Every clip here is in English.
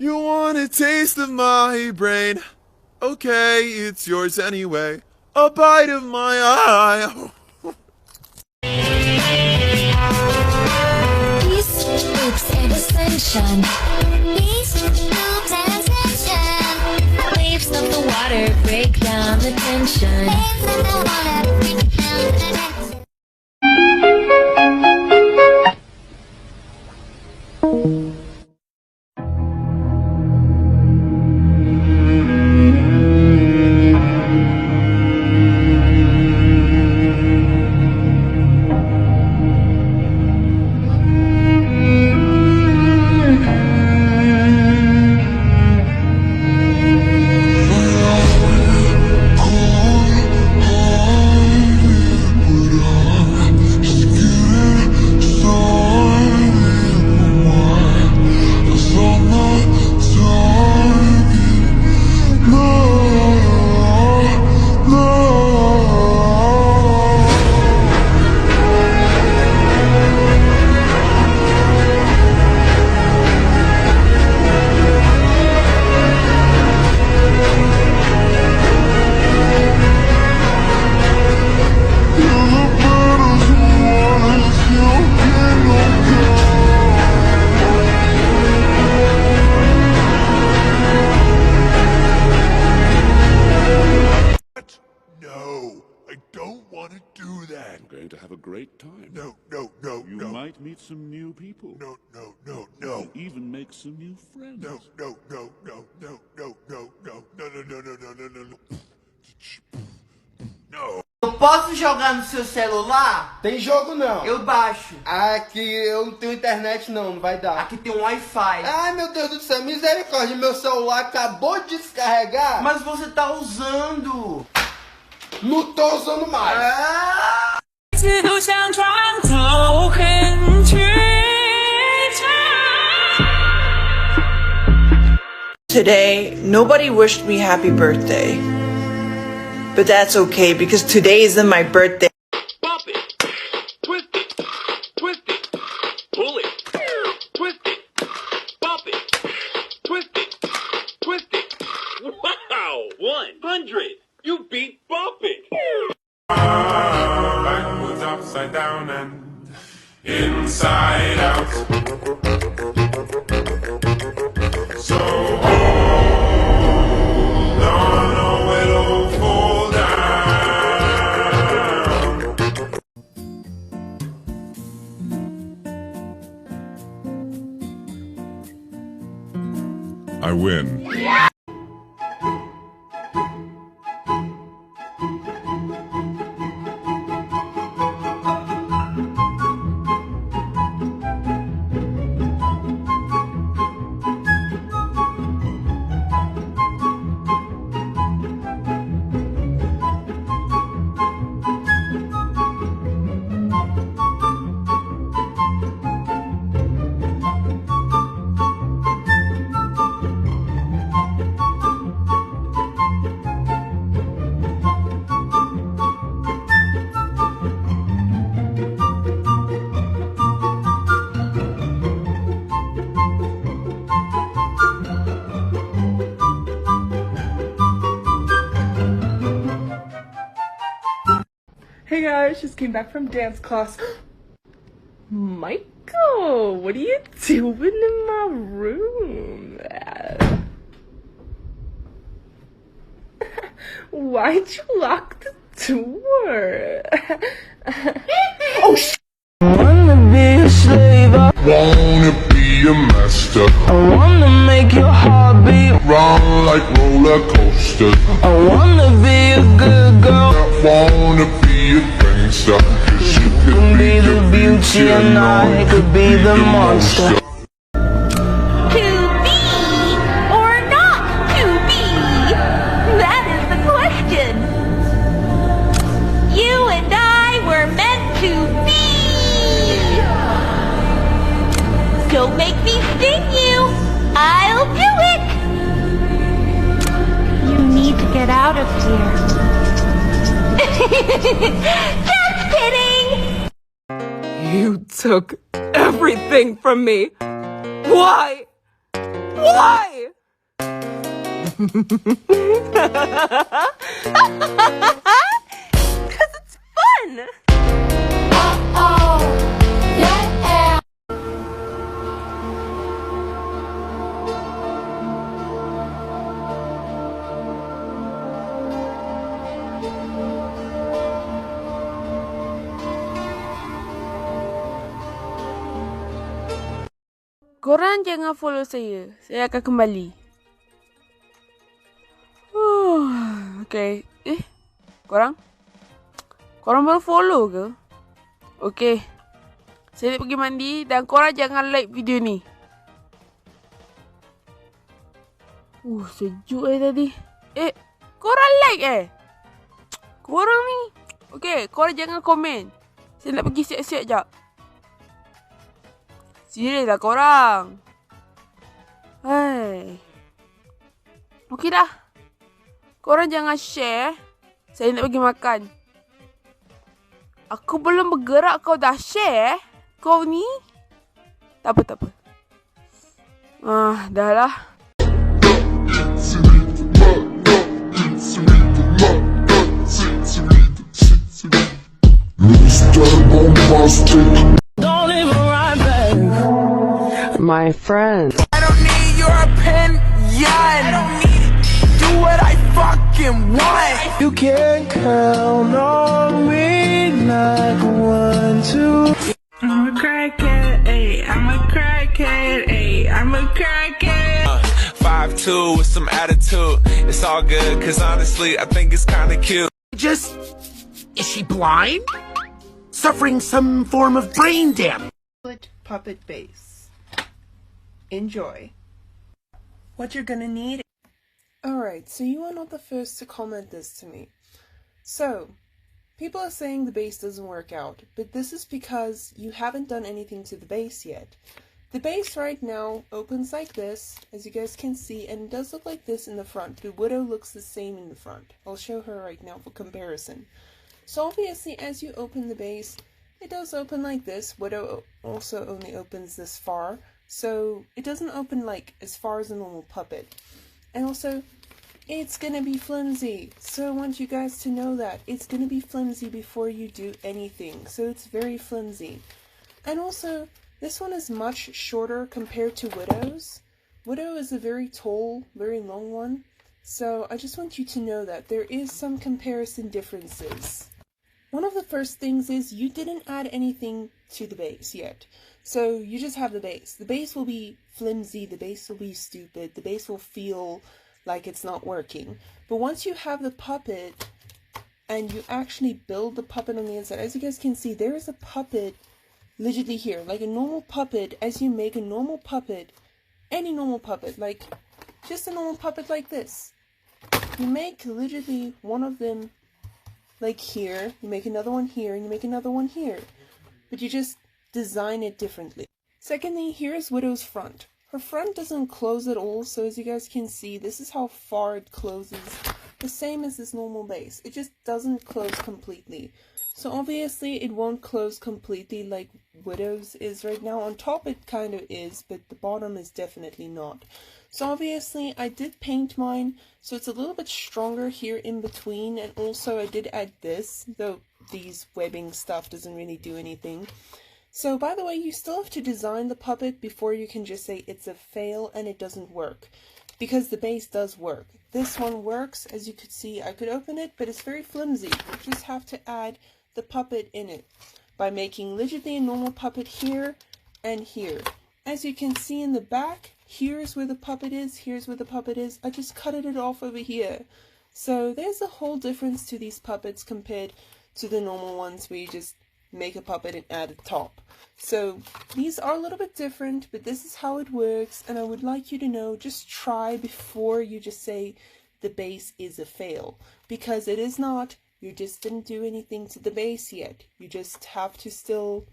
You want a taste of my brain? Okay, it's yours anyway. A bite of my eye. Peace, hoops, and ascension. Peace, hoops, and ascension. Waves of the water break down the tension. Waves of the water break down the tension. No, I don't want to do that. You're going to have a great time. No. You might meet some new people. No. You'll even make some new friends. No. Eu posso jogar no seu celular? Tem jogo não. Eu baixo. Aqui eu não tenho internet não vai dar. Aqui tem um Wi-Fi. Ai meu Deus do céu, misericórdia, meu celular acabou de descarregar. Mas você tá usando. Não tô usando mais. Today, nobody wished me happy birthday. But that's okay because today isn't my birthday. Pop it, twist it, pull it, twist it, pop it, twist it. Wow, 100! You beat Bop It! Backwards, upside down, and inside out. So hold on, or it'll fall down. I win. Hey guys, just came back from dance class. Michael, what are you doing in my room? Why'd you lock the door? Oh shit! Wanna be a slave, Wanna be a master. I wanna make your heart beat. Run like roller coasters. I wanna be a good girl. I wanna be a gangster. 'Cause you could Be the beauty and I could be the monster. To be or not to be? That is the question. You and I were meant to be. Don't make me sting you. I'll do it. You need to get out of here. Just kidding. You took everything from me. Why? Why? Because it's fun. Oh, yeah. Korang jangan follow saya. Saya akan kembali. Okay. Korang? Korang baru follow ke? Okay. Saya nak pergi mandi dan korang jangan like video ni. Sejuk tadi. Korang like Korang ni. Okay, korang jangan komen. Saya nak pergi siap-siap jap. Serius lah korang. Hai. Okey dah. Korang jangan share. Saya nak pergi makan. Aku belum bergerak kau dah share. Kau ni. Tak apa. Dah lah. Don't even run back. My friend. I don't need your opinion. I don't need it. Do what I fucking want. You can count on me like 1, 2. I'm a crackhead, ayy. I'm a crackhead, ayy. I'm a crackhead. 5'2" with some attitude. It's all good, cause honestly, I think it's kinda cute. Is she blind? Suffering some form of brain damage? Puppet base. Enjoy. What you're gonna need. Alright, so you are not the first to comment this to me. So, people are saying the base doesn't work out, but this is because you haven't done anything to the base yet. The base right now opens like this, as you guys can see, and it does look like this in the front. The Widow looks the same in the front. I'll show her right now for comparison. So obviously, as you open the base, it does open like this. Widow also only opens this far, so it doesn't open like as far as a normal puppet. And also, it's gonna be flimsy, so I want you guys to know that. It's gonna be flimsy before you do anything, so it's very flimsy. And also, this one is much shorter compared to Widow's. Widow is a very tall, very long one, so I just want you to know that there is some comparison differences. One of the first things is you didn't add anything to the base yet. So you just have the base. The base will be flimsy, the base will be stupid, the base will feel like it's not working. But once you have the puppet and you actually build the puppet on the inside, as you guys can see, there is a puppet legitimately here, like a normal puppet. As you make a normal puppet, any normal puppet, like just a normal puppet like this, you make legitimately one of them like here, you make another one here, and you make another one here, but you just design it differently. Secondly, here's Widow's front. Her front doesn't close at all, so as you guys can see, this is how far it closes, the same as this normal base. It just doesn't close completely. So obviously it won't close completely like Widow's is right now. On top it kind of is, but the bottom is definitely not. So obviously I did paint mine, so it's a little bit stronger here in between, and also I did add this, though these webbing stuff doesn't really do anything. So by the way, you still have to design the puppet before you can just say it's a fail and it doesn't work, because the base does work. This one works, as you could see. I could open it, but it's very flimsy. You just have to add the puppet in it by making legitimately a normal puppet here and here. As you can see in the back, here's where the puppet is, here's where the puppet is. I just cutted it off over here. So there's a whole difference to these puppets compared to the normal ones where you just make a puppet and add a top. So these are a little bit different, but this is how it works, and I would like you to know, just try before you just say the base is a fail, because it is not. You just didn't do anything to the base yet. You just have to still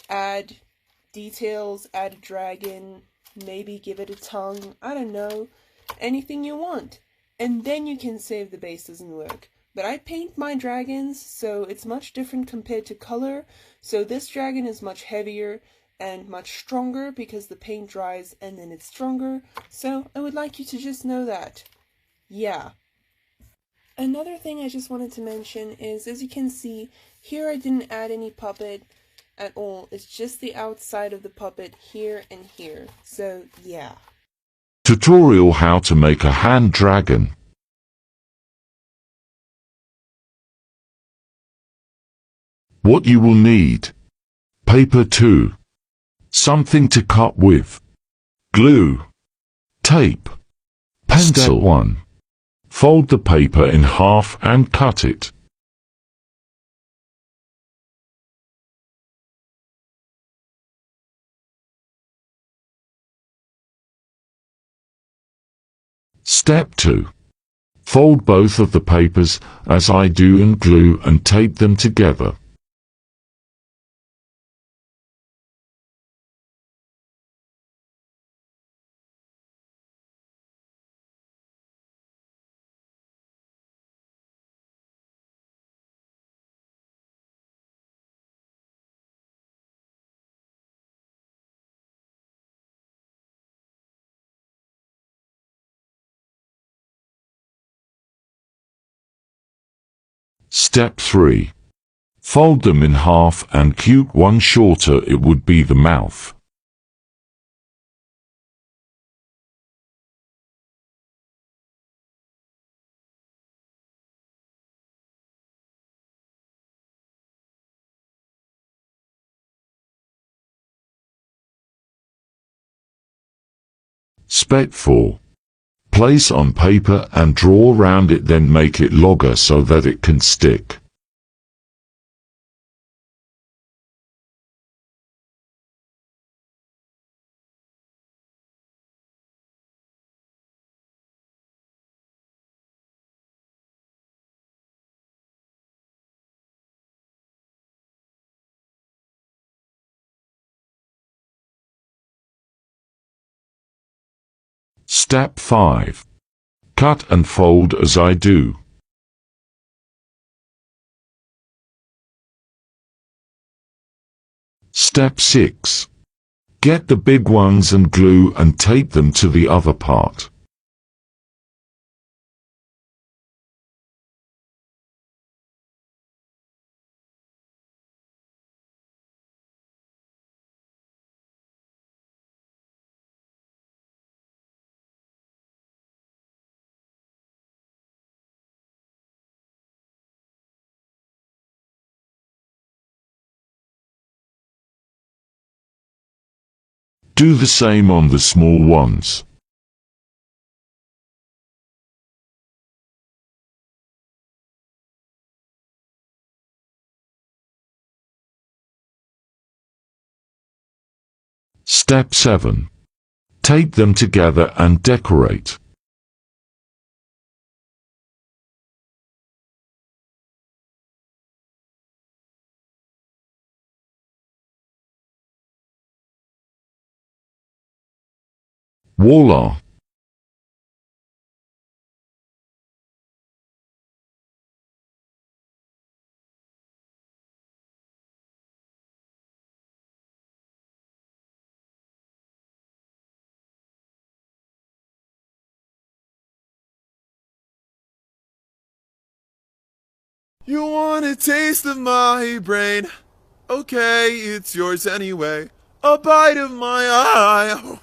add details, add a dragon, maybe give it a tongue, I don't know, anything you want. And then you can say if the base doesn't work. But I paint my dragons, so it's much different compared to color. So this dragon is much heavier, and much stronger because the paint dries and then it's stronger. So I would like you to just know that. Yeah. Another thing I just wanted to mention is, as you can see, here I didn't add any puppet at all. It's just the outside of the puppet here and here. So yeah. Tutorial how to make a hand dragon. What you will need: paper 2, something to cut with, glue, tape, pencil. Step 1. Fold the paper in half and cut it. Step 2. Fold both of the papers, as I do, and glue and tape them together. Step 3. Fold them in half and cut one shorter, it would be the mouth. Step 4. Place on paper and draw round it, then make it longer so that it can stick. Step 5. Cut and fold as I do. Step 6. Get the big ones and glue and tape them to the other part. Do the same on the small ones. Step 7. Tape them together and decorate. Voila! You want a taste of my brain? Okay, it's yours anyway. A bite of my eye.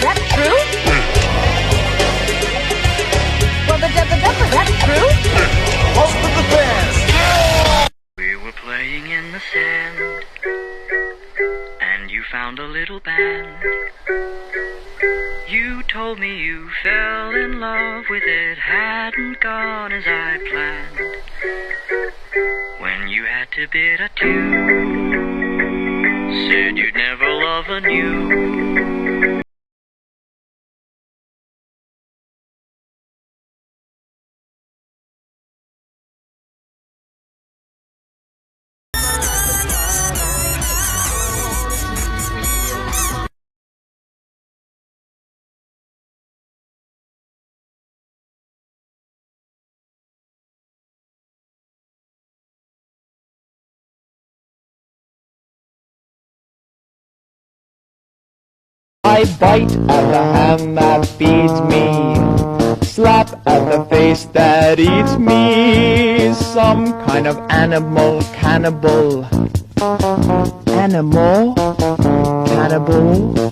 That's true? That's true? Most of the fans. We were playing in the sand, and you found a little band. You told me you fell in love with it, hadn't gone as I planned. When you had a bit of two. Said you'd never love anew. I bite at the hand that feeds me, slap at the face that eats me. Some kind of animal cannibal. Animal cannibal.